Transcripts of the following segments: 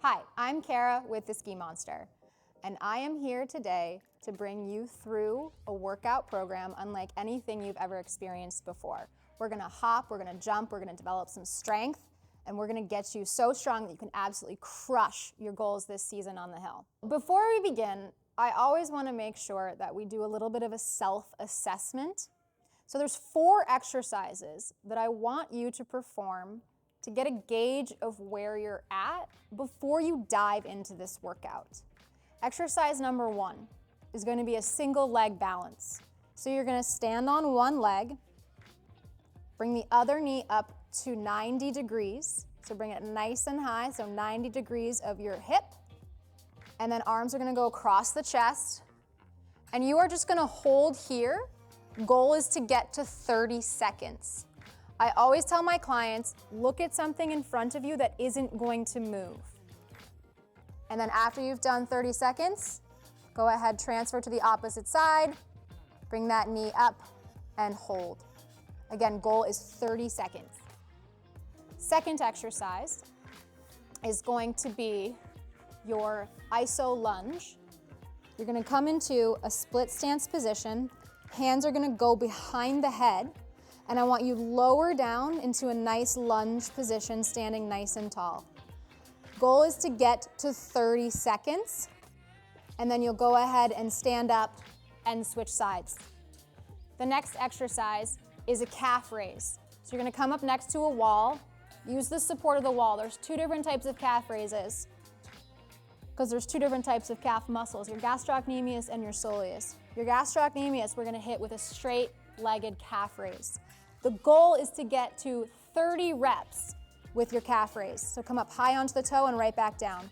Hi, I'm Kara with the Ski Monster, and I am here today to bring you through a workout program unlike anything you've ever experienced before. We're gonna hop, we're gonna jump, we're gonna develop some strength, and we're gonna get you so strong that you can absolutely crush your goals this season on the hill. Before we begin, I always wanna make sure that we do a little bit of a self-assessment. So there's 4 exercises that I want you to perform to get a gauge of where you're at before you dive into this workout. Exercise number 1 is going to be a single leg balance. So you're going to stand on one leg, bring the other knee up to 90 degrees. So bring it nice and high, so 90 degrees of your hip. And then arms are going to go across the chest. And you are just going to hold here. Goal is to get to 30 seconds. I always tell my clients, look at something in front of you that isn't going to move. And then after you've done 30 seconds, go ahead, transfer to the opposite side, bring that knee up and hold. Again, goal is 30 seconds. Second exercise is going to be your iso lunge. You're gonna come into a split stance position. Hands are gonna go behind the head. And I want you lower down into a nice lunge position, standing nice and tall. Goal is to get to 30 seconds, and then you'll go ahead and stand up and switch sides. The next exercise is a calf raise. So you're gonna come up next to a wall, use the support of the wall. There's 2 different types of calf raises, because there's 2 different types of calf muscles, your gastrocnemius and your soleus. Your gastrocnemius, we're gonna hit with a straight-legged calf raise. The goal is to get to 30 reps with your calf raise. So come up high onto the toe and right back down.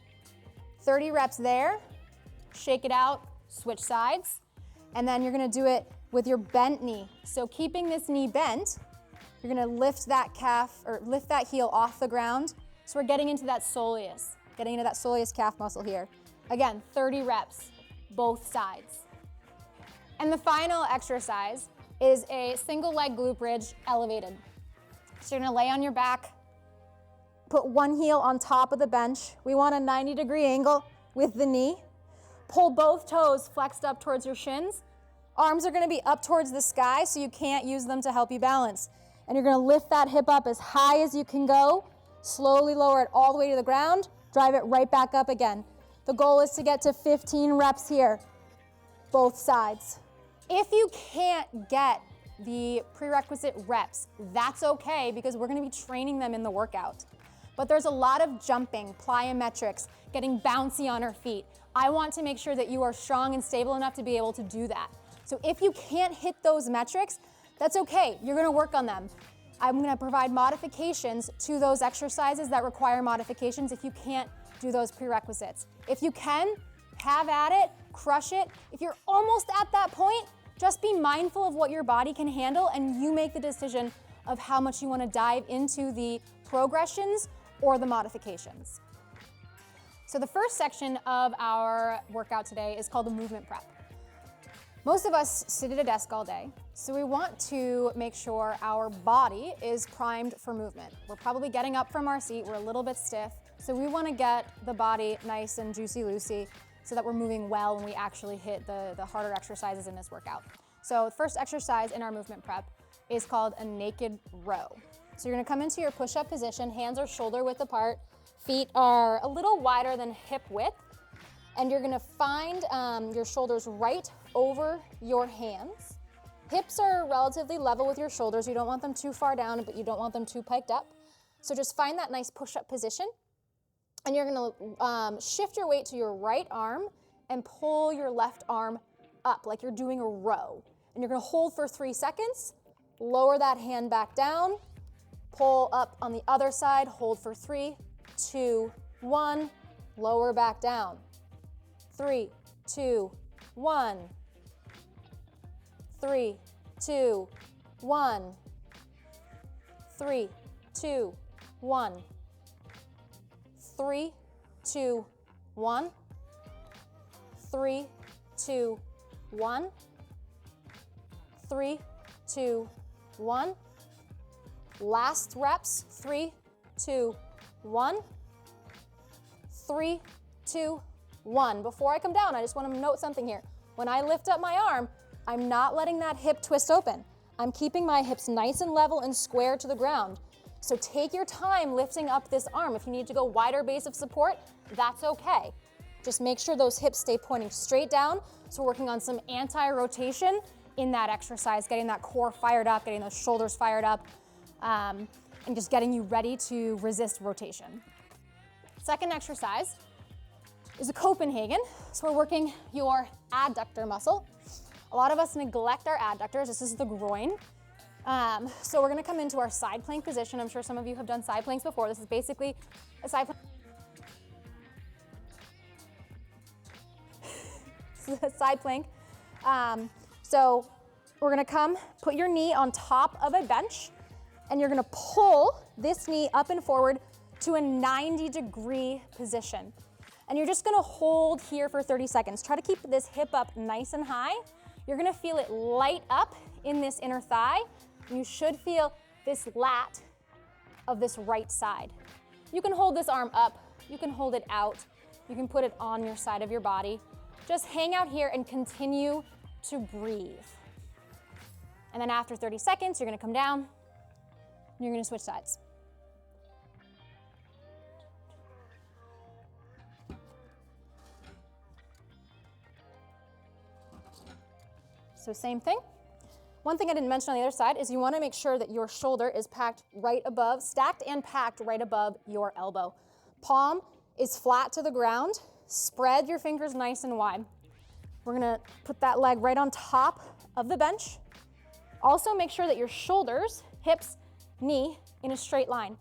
30 reps there, shake it out, switch sides, and then you're gonna do it with your bent knee. So keeping this knee bent, you're gonna lift that calf, or lift that heel off the ground. So we're getting into that soleus, calf muscle here. Again, 30 reps, both sides. And the final exercise is a single leg glute bridge elevated. So you're gonna lay on your back, put one heel on top of the bench. We want a 90-degree angle with the knee. Pull both toes flexed up towards your shins. Arms are gonna be up towards the sky, so you can't use them to help you balance. And you're gonna lift that hip up as high as you can go, slowly lower it all the way to the ground, drive it right back up again. The goal is to get to 15 reps here, both sides. If you can't get the prerequisite reps, that's okay, because we're gonna be training them in the workout. But there's a lot of jumping, plyometrics, getting bouncy on our feet. I want to make sure that you are strong and stable enough to be able to do that. So if you can't hit those metrics, that's okay, you're gonna work on them. I'm gonna provide modifications to those exercises that require modifications if you can't do those prerequisites. If you can, have at it, crush it. If you're almost at that point, just be mindful of what your body can handle, and you make the decision of how much you want to dive into the progressions or the modifications. So the first section of our workout today is called the movement prep. Most of us sit at a desk all day, so we want to make sure our body is primed for movement. We're probably getting up from our seat, we're a little bit stiff, so we want to get the body nice and juicy-loosey so that we're moving well when we actually hit the harder exercises in this workout. So the first exercise in our movement prep is called a naked row. So you're gonna come into your push-up position, hands are shoulder width apart, feet are a little wider than hip width, and you're gonna find your shoulders right over your hands. Hips are relatively level with your shoulders. You don't want them too far down, but you don't want them too piked up. So just find that nice push-up position. And you're gonna shift your weight to your right arm and pull your left arm up like you're doing a row. And you're gonna hold for 3 seconds, lower that hand back down, pull up on the other side, hold for 3, 2, 1, lower back down. 3, 2, 1. 3, 2, 1. 3, 2, 1. 3, 2, 1. 3, 2, 1. 3, 2, 1. Last reps, 3, 2, 1. 3, 2, 1. Before I come down, I just want to note something here. When I lift up my arm, I'm not letting that hip twist open. I'm keeping my hips nice and level and square to the ground. So take your time lifting up this arm. If you need to go wider base of support, that's okay. Just make sure those hips stay pointing straight down. So we're working on some anti-rotation in that exercise, getting that core fired up, getting those shoulders fired up, and just getting you ready to resist rotation. Second exercise is a Copenhagen. So we're working your adductor muscle. A lot of us neglect our adductors. This is the groin. So we're gonna come into our side plank position. I'm sure some of you have done side planks before. This is basically a side plank. Side plank. So we're gonna come, put your knee on top of a bench, and you're gonna pull this knee up and forward to a 90-degree position. And you're just gonna hold here for 30 seconds. Try to keep this hip up nice and high. You're gonna feel it light up in this inner thigh. And you should feel this lat of this right side. You can hold this arm up, you can hold it out, you can put it on your side of your body. Just hang out here and continue to breathe. And then after 30 seconds, you're gonna come down, and you're gonna switch sides. So same thing. One thing I didn't mention on the other side is you wanna make sure that your shoulder is packed right above, stacked and packed right above your elbow. Palm is flat to the ground. Spread your fingers nice and wide. We're gonna put that leg right on top of the bench. Also make sure that your shoulders, hips, knee in a straight line.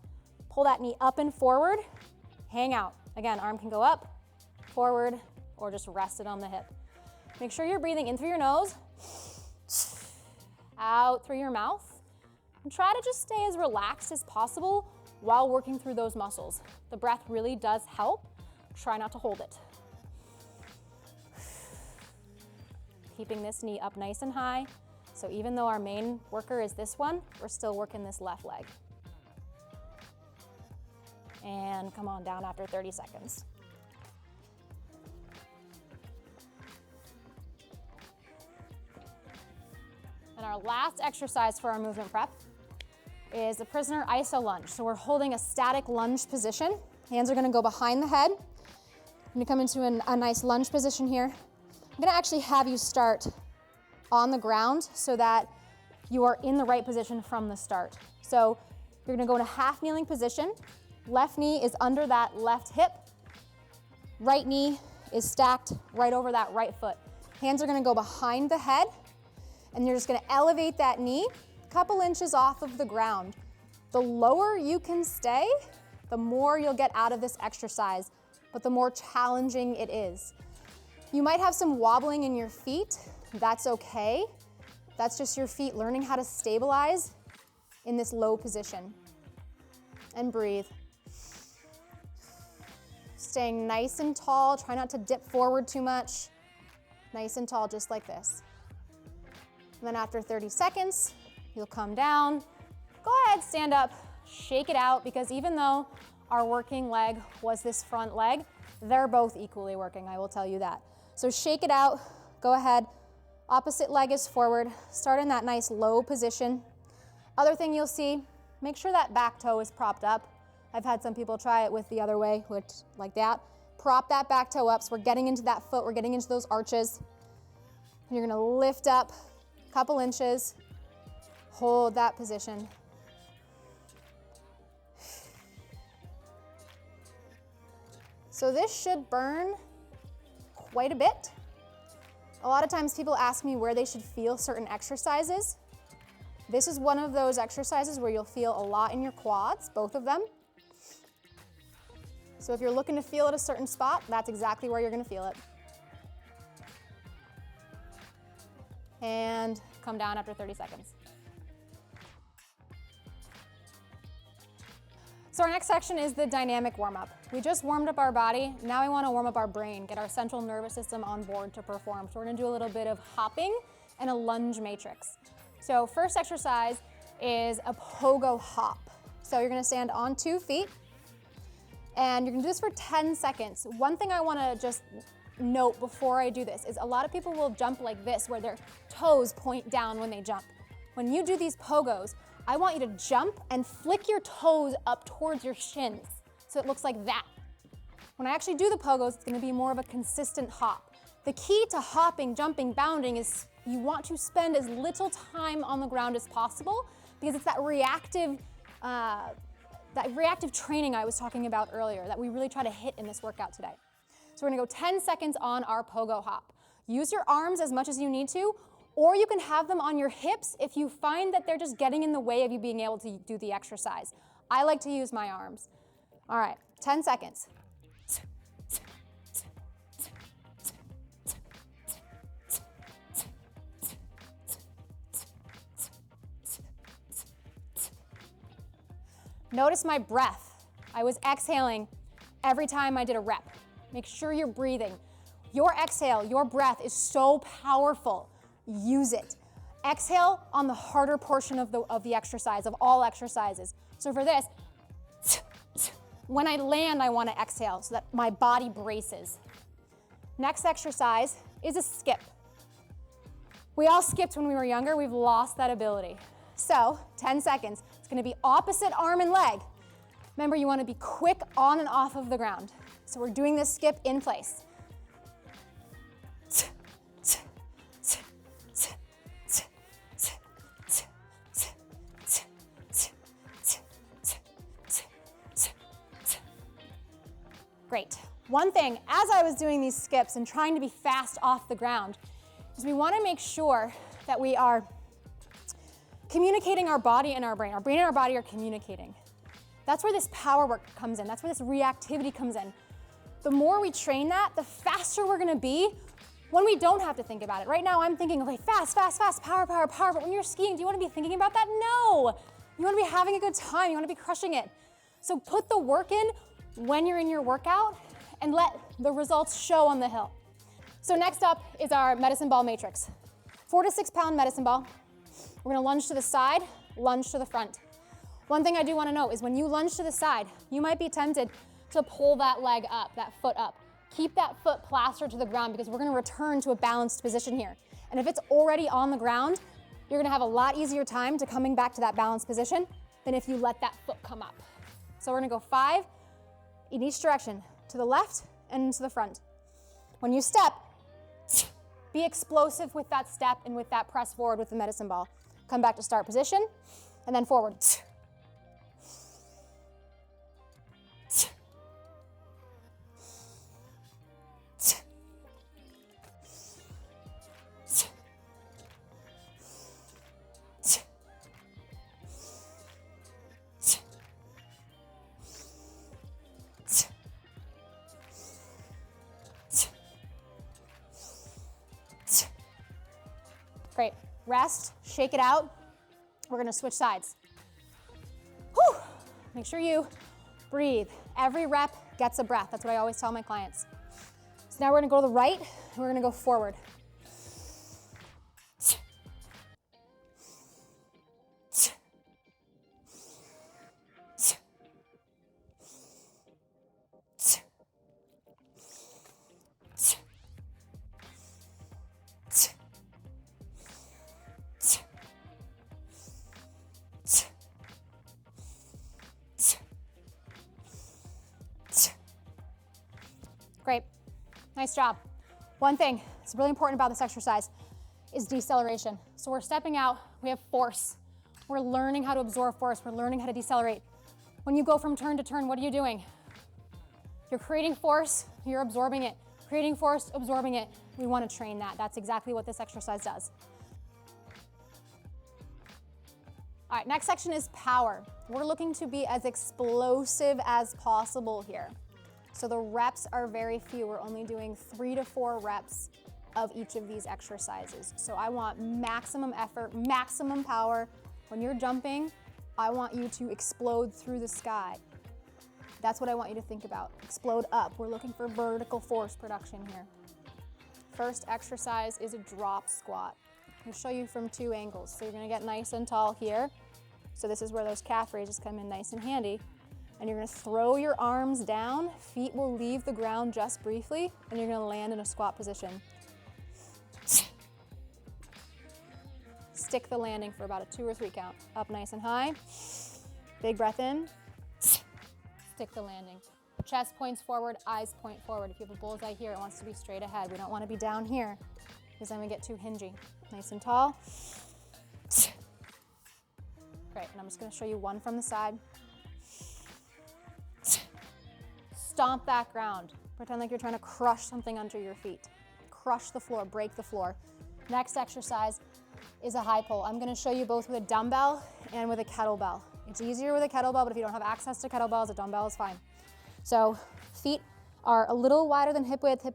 Pull that knee up and forward, hang out. Again, arm can go up, forward, or just rest it on the hip. Make sure you're breathing in through your nose, out through your mouth, and try to just stay as relaxed as possible while working through those muscles. The breath really does help. Try not to hold it. Keeping this knee up nice and high. So even though our main worker is this one, we're still working this left leg. And come on down after 30 seconds. And our last exercise for our movement prep is a prisoner iso lunge. So we're holding a static lunge position. Hands are gonna go behind the head. I'm gonna come into a nice lunge position here. I'm gonna actually have you start on the ground so that you are in the right position from the start. So you're gonna go in a half kneeling position. Left knee is under that left hip. Right knee is stacked right over that right foot. Hands are gonna go behind the head, and you're just gonna elevate that knee a couple inches off of the ground. The lower you can stay, the more you'll get out of this exercise, but the more challenging it is. You might have some wobbling in your feet. That's okay. That's just your feet learning how to stabilize in this low position. And breathe. Staying nice and tall. Try not to dip forward too much. Nice and tall, just like this. And then after 30 seconds, you'll come down. Go ahead, stand up, shake it out, because even though our working leg was this front leg, they're both equally working, I will tell you that. So shake it out, go ahead. Opposite leg is forward. Start in that nice low position. Other thing you'll see, make sure that back toe is propped up. I've had some people try it with the other way, which like that. Prop that back toe up, so we're getting into that foot, we're getting into those arches. And you're gonna lift up a couple inches, hold that position. So this should burn quite a bit. A lot of times people ask me where they should feel certain exercises. This is one of those exercises where you'll feel a lot in your quads, both of them. So if you're looking to feel at a certain spot, that's exactly where you're gonna feel it. And come down after 30 seconds. So our next section is the dynamic warm-up. We just warmed up our body. Now we want to warm up our brain, get our central nervous system on board to perform. So we're going to do a little bit of hopping and a lunge matrix. So first exercise is a pogo hop. So you're going to stand on 2 feet. And you're gonna do this for 10 seconds. One thing I wanna just note before I do this is a lot of people will jump like this, where their toes point down when they jump. When you do these pogos, I want you to jump and flick your toes up towards your shins, so it looks like that. When I actually do the pogos, it's gonna be more of a consistent hop. The key to hopping, jumping, bounding is you want to spend as little time on the ground as possible, because it's that reactive training I was talking about earlier that we really try to hit in this workout today. So we're gonna go 10 seconds on our pogo hop. Use your arms as much as you need to, or you can have them on your hips if you find that they're just getting in the way of you being able to do the exercise. I like to use my arms. All right, 10 seconds. Notice my breath. I was exhaling every time I did a rep. Make sure you're breathing. Your exhale, your breath is so powerful. Use it. Exhale on the harder portion of the exercise, of all exercises. So for this, when I land, I want to exhale so that my body braces. Next exercise is a skip. We all skipped when we were younger. We've lost that ability. So 10 seconds. It's going to be opposite arm and leg. Remember, you want to be quick on and off of the ground. So we're doing this skip in place. Great. One thing, as I was doing these skips and trying to be fast off the ground, is we want to make sure that we are communicating our body and our brain. Our brain and our body are communicating. That's where this power work comes in. That's where this reactivity comes in. The more we train that, the faster we're gonna be when we don't have to think about it. Right now I'm thinking, okay, fast, fast, fast, power, power, power. But when you're skiing, do you wanna be thinking about that? No. You wanna be having a good time. You wanna be crushing it. So put the work in when you're in your workout and let the results show on the hill. So next up is our medicine ball matrix. 4 to 6 pound medicine ball. We're gonna lunge to the side, lunge to the front. One thing I do wanna know is when you lunge to the side, you might be tempted to pull that leg up, that foot up. Keep that foot plastered to the ground because we're gonna return to a balanced position here. And if it's already on the ground, you're gonna have a lot easier time to coming back to that balanced position than if you let that foot come up. So we're gonna go 5 in each direction, to the left and to the front. When you step, be explosive with that step and with that press forward with the medicine ball. Come back to start position, and then forward. Great. Rest, shake it out. We're gonna switch sides. Whew. Make sure you breathe. Every rep gets a breath. That's what I always tell my clients. So now we're gonna go to the right, and we're gonna go forward. Great, nice job. One thing that's really important about this exercise is deceleration. So we're stepping out, we have force. We're learning how to absorb force, we're learning how to decelerate. When you go from turn to turn, what are you doing? You're creating force, you're absorbing it. Creating force, absorbing it. We want to train that. That's exactly what this exercise does. All right, next section is power. We're looking to be as explosive as possible here. So the reps are very few. We're only doing 3 to 4 reps of each of these exercises. So I want maximum effort, maximum power. When you're jumping, I want you to explode through the sky. That's what I want you to think about. Explode up. We're looking for vertical force production here. First exercise is a drop squat. I'll show you from 2 angles. So you're gonna get nice and tall here. So this is where those calf raises come in nice and handy. And you're gonna throw your arms down, feet will leave the ground just briefly, and you're gonna land in a squat position. Stick the landing for about a 2 or 3 count. Up nice and high. Big breath in. Stick the landing. Chest points forward, eyes point forward. If you have a bullseye here, it wants to be straight ahead. We don't want to be down here because then we get too hingy. Nice and tall. Great, and I'm just going to show you one from the side. Stomp that ground. Pretend like you're trying to crush something under your feet. Crush the floor, break the floor. Next exercise is a high pull. I'm going to show you both with a dumbbell and with a kettlebell. It's easier with a kettlebell, but if you don't have access to kettlebells, a dumbbell is fine. So feet are a little wider than hip width,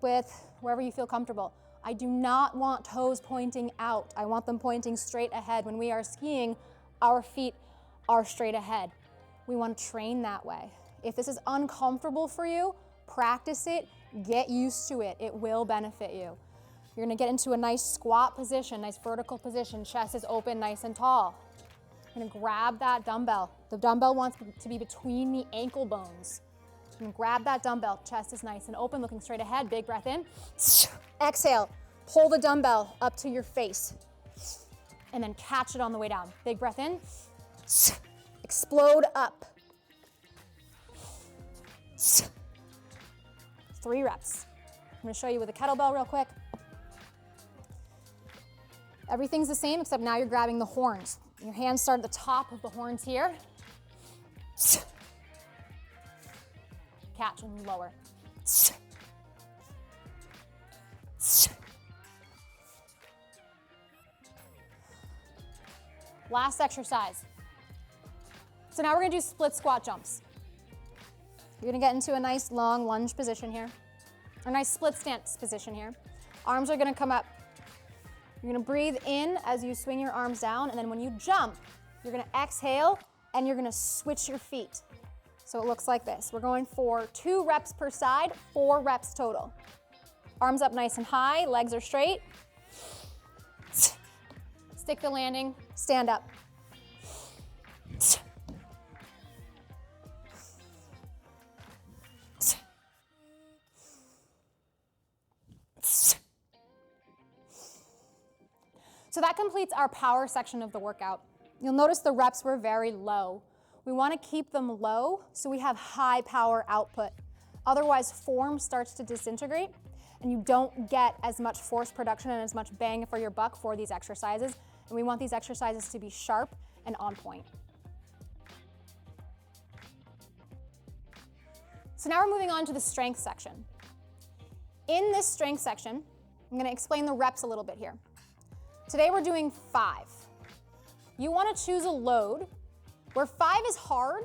wherever you feel comfortable. I do not want toes pointing out. I want them pointing straight ahead. When we are skiing, our feet are straight ahead. We want to train that way. If this is uncomfortable for you, practice it, get used to it. It will benefit you. You're gonna get into a nice squat position, nice vertical position, chest is open, nice and tall. You're gonna grab that dumbbell. The dumbbell wants to be between the ankle bones. You're gonna grab that dumbbell, chest is nice and open, looking straight ahead, big breath in. Exhale, pull the dumbbell up to your face, and then catch it on the way down. Big breath in, explode up. 3 reps. I'm gonna show you with a kettlebell real quick. Everything's the same except now you're grabbing the horns. Your hands start at the top of the horns here. Catch and lower. Last exercise. So now we're gonna do split squat jumps. You're gonna get into a nice long lunge position here, or nice split stance position here. Arms are gonna come up. You're gonna breathe in as you swing your arms down, and then when you jump, you're gonna exhale and you're gonna switch your feet. So it looks like this. We're going for 2 reps per side, 4 reps total. Arms up nice and high, legs are straight. Stick the landing, stand up. So that completes our power section of the workout. You'll notice the reps were very low. We want to keep them low so we have high power output. Otherwise, form starts to disintegrate and you don't get as much force production and as much bang for your buck for these exercises. And we want these exercises to be sharp and on point. So now we're moving on to the strength section. In this strength section, I'm going to explain the reps a little bit here. Today we're doing 5. You want to choose a load where 5 is hard,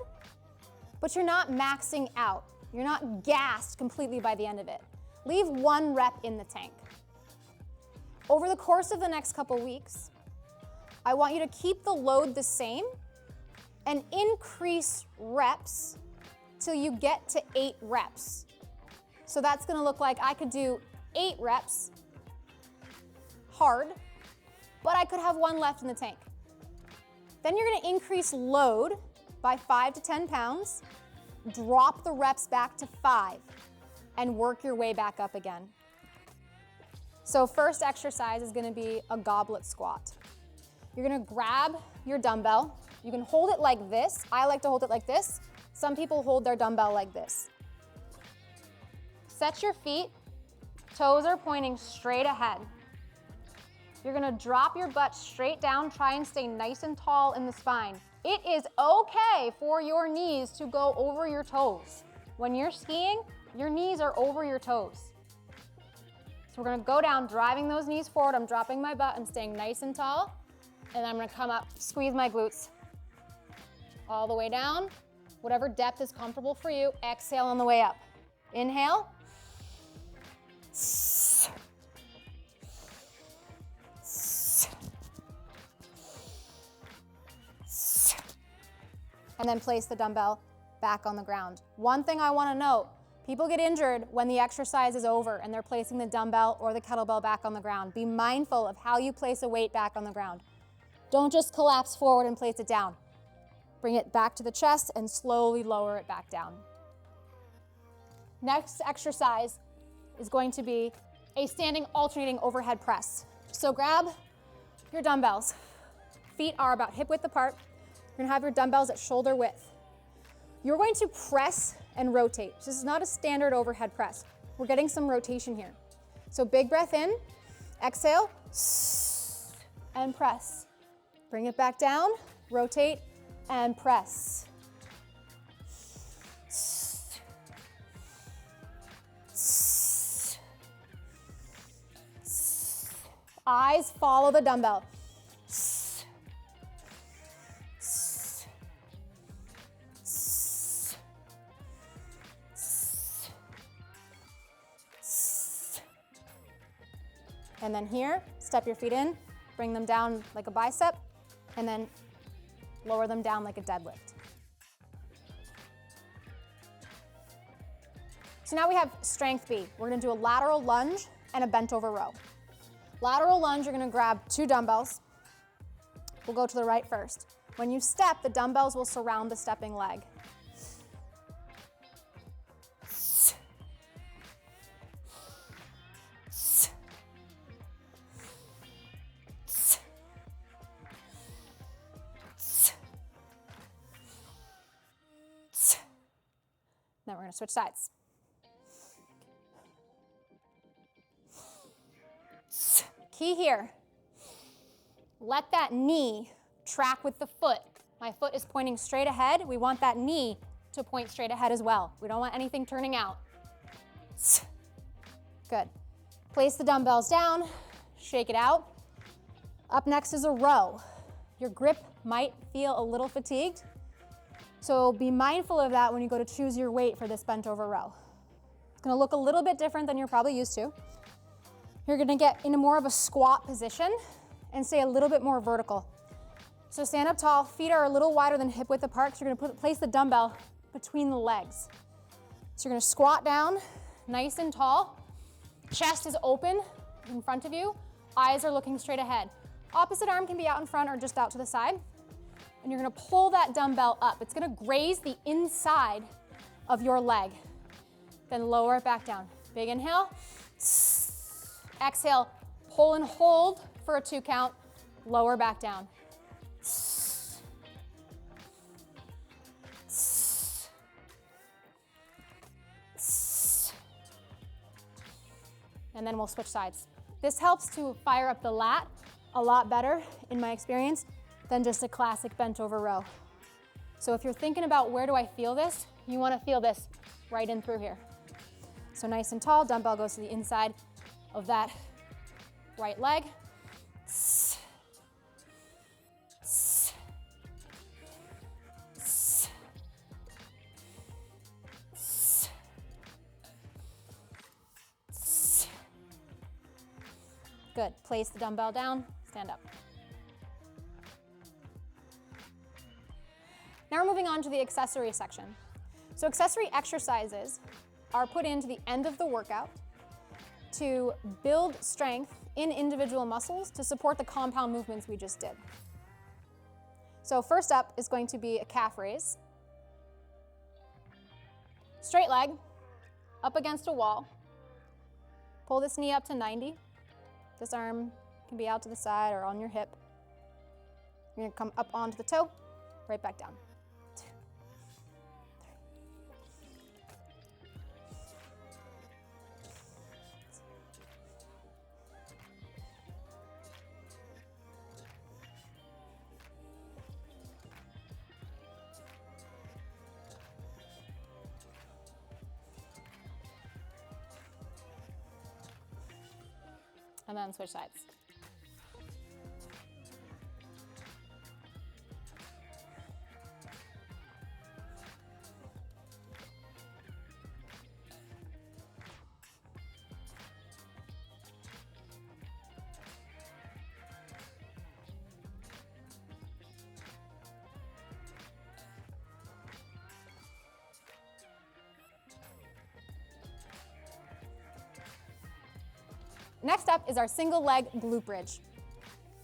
but you're not maxing out. You're not gassed completely by the end of it. Leave 1 rep in the tank. Over the course of the next couple weeks, I want you to keep the load the same and increase reps till you get to 8 reps. So that's going to look like I could do 8 reps hard, but I could have 1 left in the tank. Then you're going to increase load by 5 to 10 pounds, drop the reps back to 5, and work your way back up again. So first exercise is going to be a goblet squat. You're going to grab your dumbbell. You can hold it like this. I like to hold it like this. Some people hold their dumbbell like this. Set your feet. Toes are pointing straight ahead. You're gonna drop your butt straight down, try and stay nice and tall in the spine. It is okay for your knees to go over your toes. When you're skiing, your knees are over your toes. So we're gonna go down, driving those knees forward. I'm dropping my butt and staying nice and tall. And I'm gonna come up, squeeze my glutes. All the way down, whatever depth is comfortable for you. Exhale on the way up. Inhale. And then place the dumbbell back on the ground. One thing I want to note, people get injured when the exercise is over and they're placing the dumbbell or the kettlebell back on the ground. Be mindful of how you place a weight back on the ground. Don't just collapse forward and place it down. Bring it back to the chest and slowly lower it back down. Next exercise is going to be a standing alternating overhead press. So grab your dumbbells. Feet are about hip width apart. You're gonna have your dumbbells at shoulder width. You're going to press and rotate. This is not a standard overhead press. We're getting some rotation here. So big breath in, exhale, and press. Bring it back down, rotate, and press. Eyes follow the dumbbell. And then here, step your feet in, bring them down like a bicep, and then lower them down like a deadlift. So now we have strength B. We're gonna do a lateral lunge and a bent over row. Lateral lunge, you're gonna grab 2 dumbbells. We'll go to the right first. When you step, the dumbbells will surround the stepping leg. Then we're gonna switch sides. Key here, let that knee track with the foot. My foot is pointing straight ahead. We want that knee to point straight ahead as well. We don't want anything turning out. Good. Place the dumbbells down, shake it out. Up next is a row. Your grip might feel a little fatigued, so be mindful of that when you go to choose your weight for this bent over row. It's gonna look a little bit different than you're probably used to. You're gonna get into more of a squat position and stay a little bit more vertical. So stand up tall, feet are a little wider than hip width apart, so you're gonna place the dumbbell between the legs. So you're gonna squat down, nice and tall. Chest is open in front of you, eyes are looking straight ahead. Opposite arm can be out in front or just out to the side. And you're gonna pull that dumbbell up. It's gonna graze the inside of your leg. Then lower it back down. Big inhale. Exhale, pull and hold for a 2 count. Lower back down. And then we'll switch sides. This helps to fire up the lat a lot better, in my experience, than just a classic bent over row. So if you're thinking about where do I feel this, you wanna feel this right in through here. So nice and tall, dumbbell goes to the inside of that right leg. Good, place the dumbbell down, stand up. Now we're moving on to the accessory section. So accessory exercises are put into the end of the workout to build strength in individual muscles to support the compound movements we just did. So first up is going to be a calf raise. Straight leg, up against a wall. Pull this knee up to 90. This arm can be out to the side or on your hip. You're gonna come up onto the toe, right back down. 2, 3. And then switch sides. Next up is our single leg glute bridge,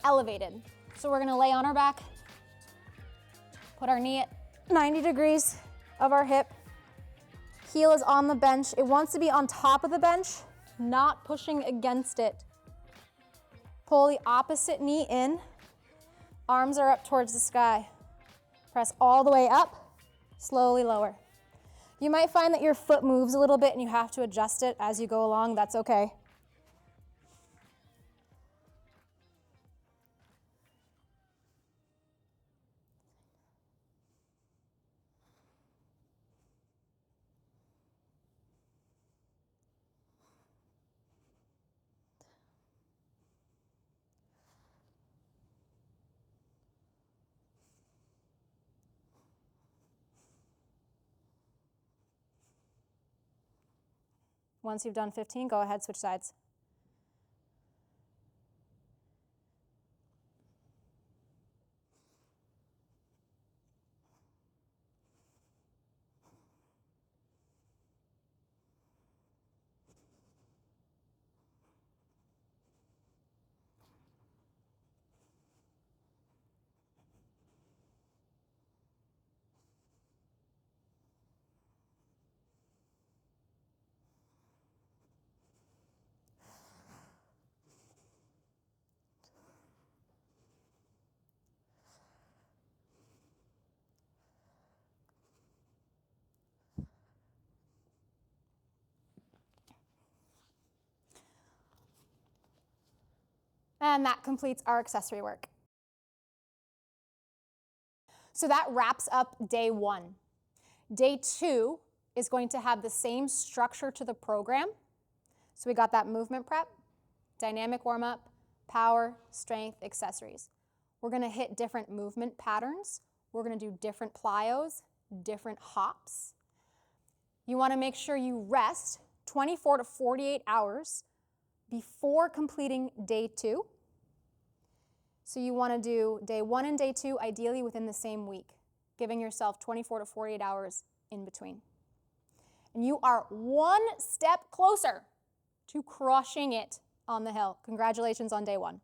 elevated. So we're gonna lay on our back, Put our knee at 90 degrees of our hip. Heel is on the bench. It wants to be on top of the bench, not pushing against it. Pull the opposite knee in. Arms are up towards the sky. Press all the way up, slowly lower. You might find that your foot moves a little bit and you have to adjust it as you go along. That's okay. Once you've done 15, go ahead, switch sides. And that completes our accessory work. So that wraps up day 1. Day 2 is going to have the same structure to the program. So we got that movement prep, dynamic warm-up, power, strength, accessories. We're going to hit different movement patterns. We're going to do different plyos, different hops. You want to make sure you rest 24 to 48 hours before completing day 2. So you want to do day 1 and day 2 ideally within the same week, giving yourself 24 to 48 hours in between. And you are one step closer to crushing it on the hill. Congratulations on day 1.